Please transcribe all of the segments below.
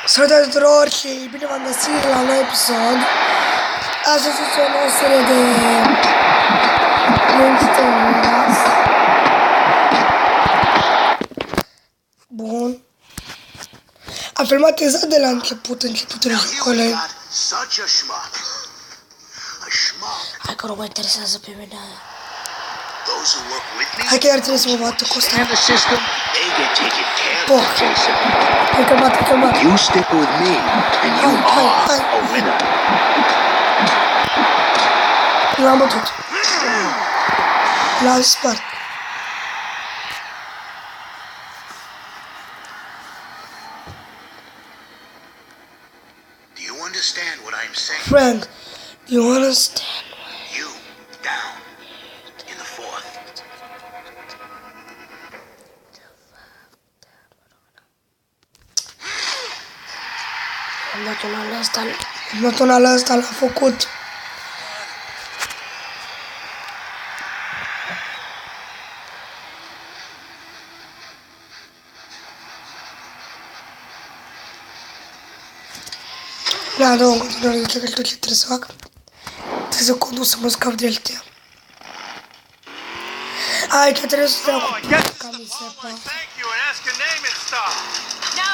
Salutare tuturor și bine v-am găsit la un nou episod. Astăzi este o nouă serie de Monsters. Bun. Am filmat exact de la începutul jocului. Hai că nu mă interesează pe mine. Hai că iar trebuie să mă bată cu ăsta. Poc. Hai că bate, că bate. You stick with me, and you are a winner. L-am bătut. L-am spart. Do you understand what I'm saying? Frank, you understand? You down in the fourth. Am dat una la ăsta, l-a făcut. Da, în continuare, de ce trebuie să fac? Trebuie să conduc să mă scap de ăștia. Hai că trebuie să te iau cu camiseta. No,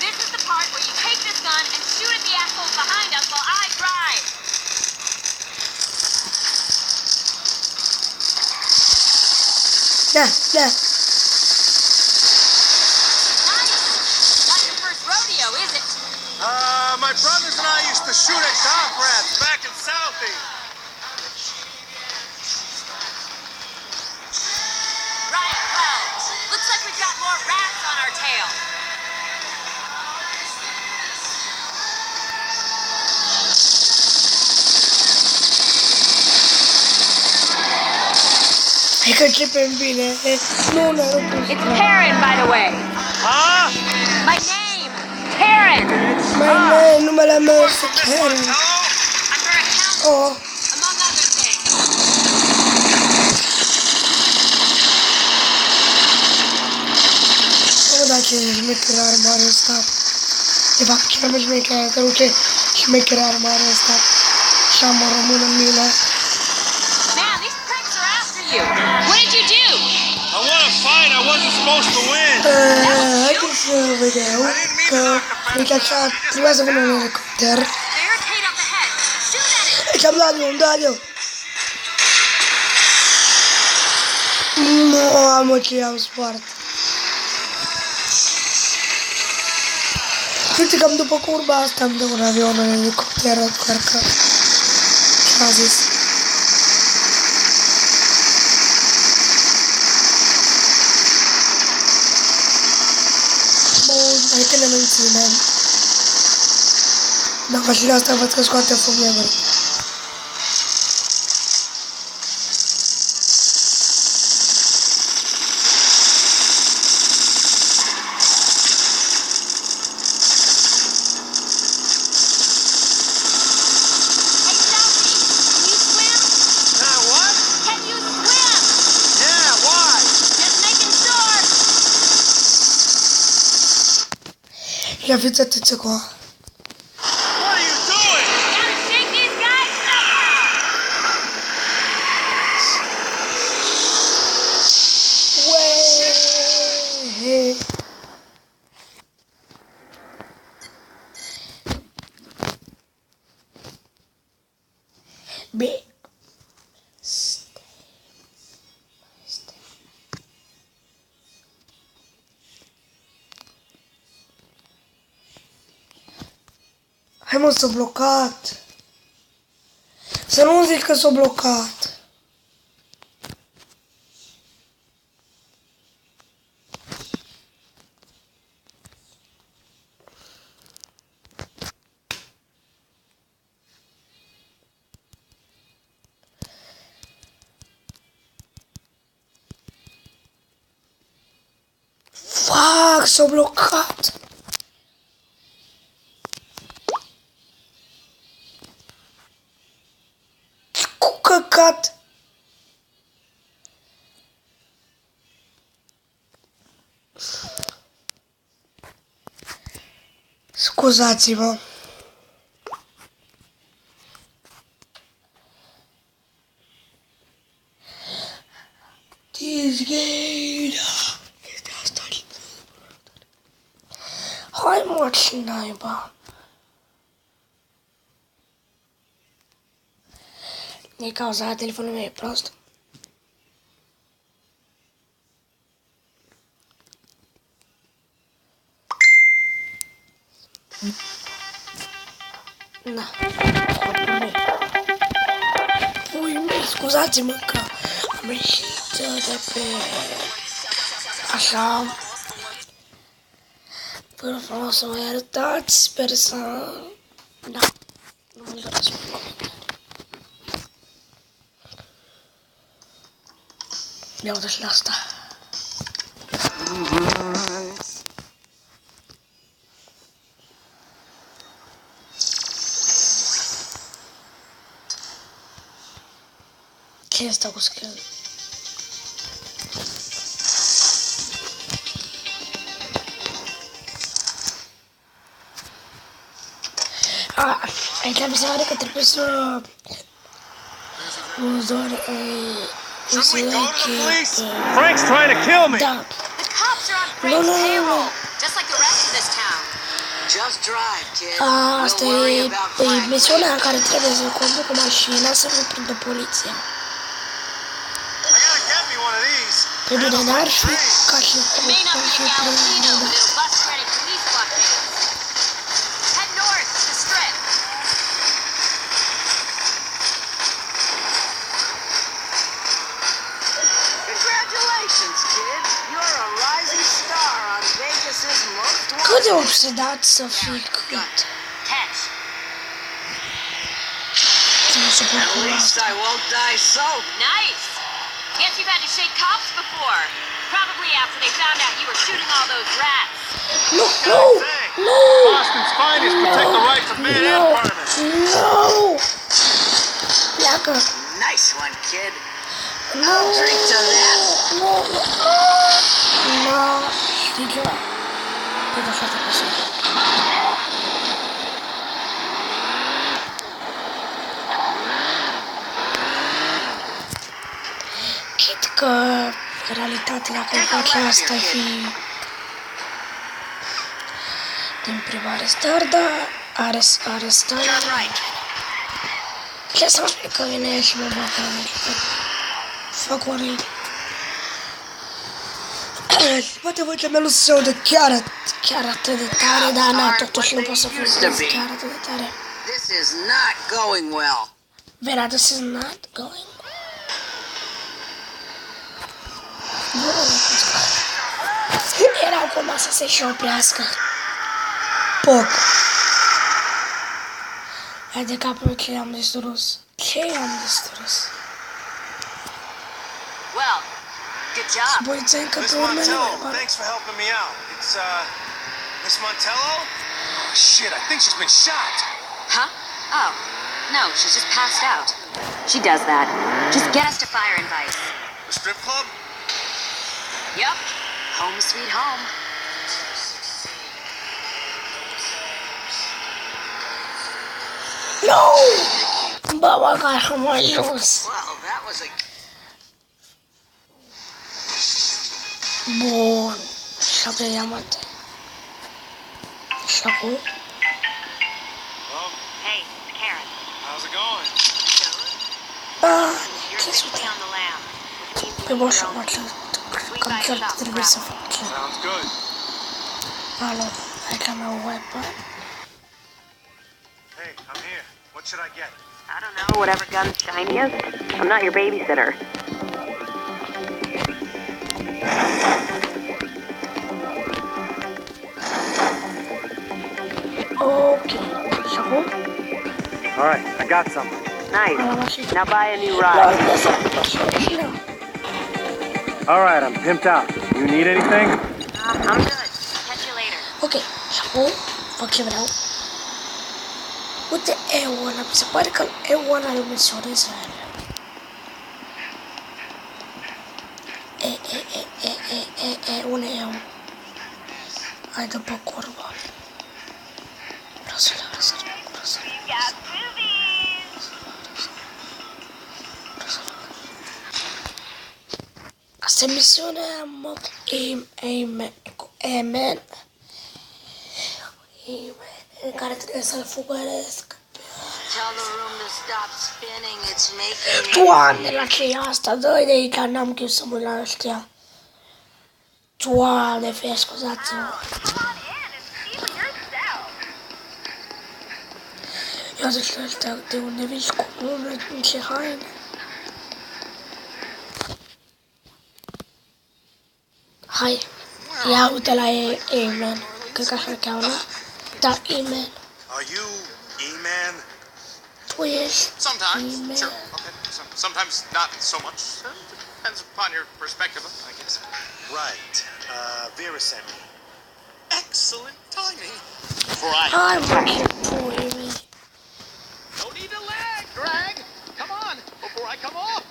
this is the part where you take this gun and shoot at the assholes behind us while I drive. Da. Nice. Not your first rodeo, is it? My brothers and I used to shoot at dock rats back in Southie. Right, well, looks like we've got more rats on our tail. Hai că începem bine. Nu, It's Karen, by the way. Huh? My name, Karen. mai numele meu este Karen. I'm for a house, Oh, among other things. nu dacă e șmecheră armarea asta. De fapt, chiar mă șmecheră, că nu ce șmecheră armarea asta. Așa mă rămân în mine. Man, these pricks are after you. What did you do? I won a fight. I wasn't supposed to win. Haideți să vedem că uite așa, trebuia să vină un elicopter. Barricade up ahead. Shoot at it. Deci am dat eu. Mamă, ce i-am spart. Uite cam după curba asta am de un avion în elicopter cărcat. Ce-a zis? Bun, hai că ne menținem. Dar mașina asta văd că scoate fum negru. Hey, Southie, What? can you swim? Yeah, why? Just making sure. Ia fiți atenție cu ea. What are you doing? Gotta shake these guys somehow. Uee! Bine. Hai mă, s-a blocat. Să nu zic că s-a blocat. Fuck, s-a blocat. Cu căcat. Scuzați-mă. Disgheida. Este asta. Hai mă, ce naiba. E cauza telefonul meu e prost. Na, pui mei, scuzați-mă că am ieșit de pe... Așa. Până frumos să mă iertați, sper să... Da, nu mă doresc pe comentarii. Ia uite și la asta. Ce e asta cu scări? Aici mi se pare că trebuie să... Should we go to the police? Frank's trying to kill me. Da. The cops are on Frank's payroll, just like the rest of this town. Just drive, kid. Asta We'll worry e about Frank misiunea în later. care trebuie să conduc mașina să nu prindă poliția. I gotta get me one of these. Pe bine, n-ar fi ca și It may not be the Alpino, but it'll bust for any police blockades. Head north, to the strip. Congratulations, kid. You're a rising star on Vegas's most Cât de wanted. obsedat să fii cât? Catch. Să mă supăr At cu least asta. I won't die soap. Nice. Guess you've had to shake cops before. Probably after they found out you were shooting all those rats. Nu, nu, nu, Boston's finest protect the rights of man and nu, farmers. nu. Pleacă. Nice one, kid. Nu, I'll drink to that. nu, nu. Știi ceva? Uite așa trebuie să... Chit că realitatea că face asta ar fi din prima arestare, dar arestare. Turn right. Ce să spui că vine și mă bate la mine. Fac oare. Poate voce să se aude chiar atât de tare, dar na, totuși nu pot să folosesc chiar atât de tare. This is not going well. Vera, this is not going well. Erau cum să se și oprească. Poc. Hai de capul ce am distrus. Ce am distrus? Well, good job. Băi, ți-ai încă Miss pe urmele Montello, mele, thanks for helping me out. It's, Miss Montello? Oh, shit, I think she's been shot. Huh? Oh, no, she's just passed out. She does that. Just get us to Fire and Vice. The strip club? Yup. Home sweet home. No! Bă, băgașă mai jos. Well, that was a... Bun. 7 diamante. Și acum? Well, Hey, it's Karen. how's it going? Ah, You're ce officially sute. on the lam. Pe bă, și mă că chiar trebuie să fac ce. Sounds good. Alo, hai că am o weapon. Hey, I'm here. What should I get? I don't know, whatever gun's shiniest. I'm not your babysitter. Ok. Și acum? All right, I got something. Nice. Am la mașină. Now buy a new La ride. lăsă mașină. All right, I'm pimped out. You need anything? I'm good. Catch you later. Ok. Și acum fac ce vreau. Uite E1, mi se pare că E1 îl menționez la el. E1. Hai de pe curva. Questa missione è Amen. Cara trebuie să-l fugăresc. Tell the room to stop spinning. It's making me... Doamne, la ce e asta? Dă-i de aici, n-am chef să mă la ăștia. Doamne, fie scuzați-mă. Ia zici ăștia de unde vii cu nume, în ce haine. Hai, ia uite la Amen. Cred că așa cheamă. Da, Amen. Are you E-Man? Tu ești Sometimes. Amen. Sure. Okay. Sometimes not so much. Depends upon your perspective, I guess. Right. Vera sent me. Excellent timing. Before I... Hai, mă, ce pui mei. No need to lag, drag. Come on, before I come off.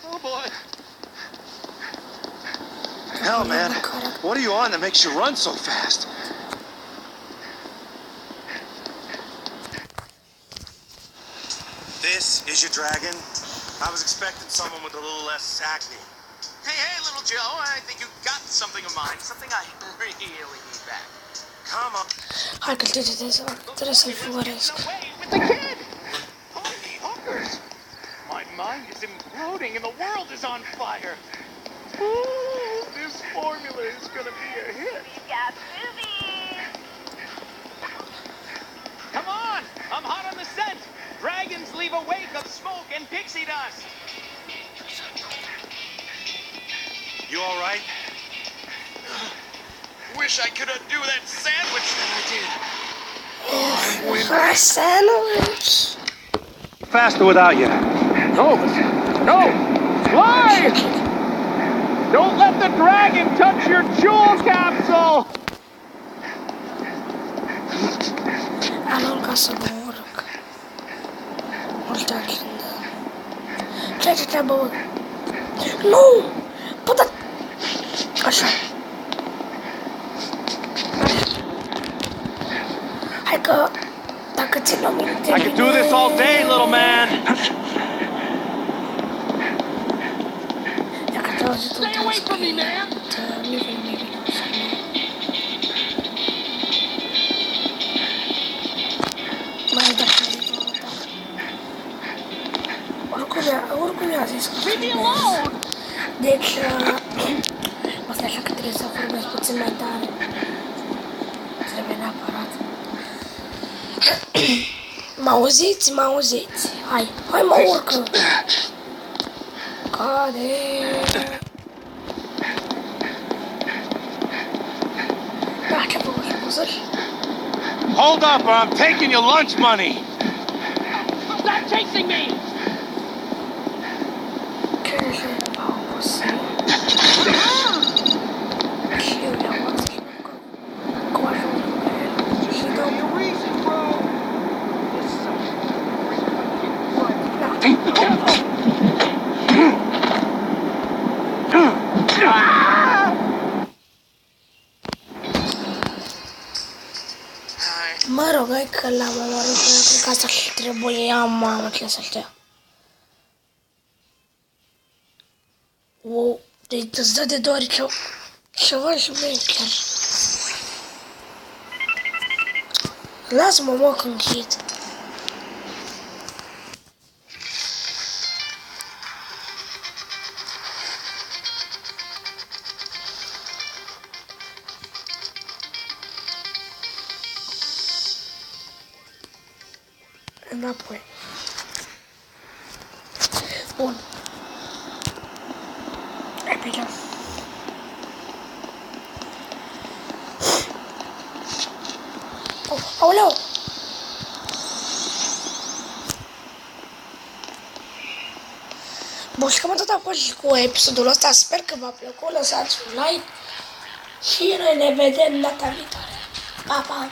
Oh boy. Hell, man. What are you on that makes you run so fast? This is your dragon? I was expecting someone with a little less acne. Hey, little Joe, I think you got something of mine. Something I really need back. Come on. Hai că trebuie să-l fugăresc. With the kid! Holy hookers! My mind is imploding and the world is on fire. Ooh, this formula is gonna be a hit. Come on! I'm hot on the scent! Dragons leave a wake of smoke and pixie dust! You alright? Wish I could undo that sandwich that I did. A sandwich. Faster without you. No! Fly! Don't let the dragon touch your jewel capsule! Am ca să mă urc. Uite când... Ce treabă, bă? Nu! Bă, da... Așa. Hai că... Dacă țin o minte... I can do this all day, little man! Dacă te auzi tu... Stay away from me, man! Mai dacă... Oricum i-a zis că... Deci... Asta așa că trebuie să vorbesc puțin mai tare. Trebuie neapărat. M-auziți? Hai mă urcă! Cade! Da, ce păsări? Hold up or I'm taking your lunch money! Stop chasing me! Ce nu va păsări? Și eu i-am luat să știu că ajung pe el și dau mi-o reason, bro! Mă rog, hai că l-am omorât, cred că asta și trebuie, mamă, ce să știa. Wow, deci îți dă de doar ceva și vrei chiar. Lasă-mă, mă, că închid. Înapoi. Bun. Repede. Aoleu! Bun, și cam atât a fost și cu episodul ăsta. Sper că v-a plăcut. Lăsați un like și noi ne vedem data viitoare. Pa, pa!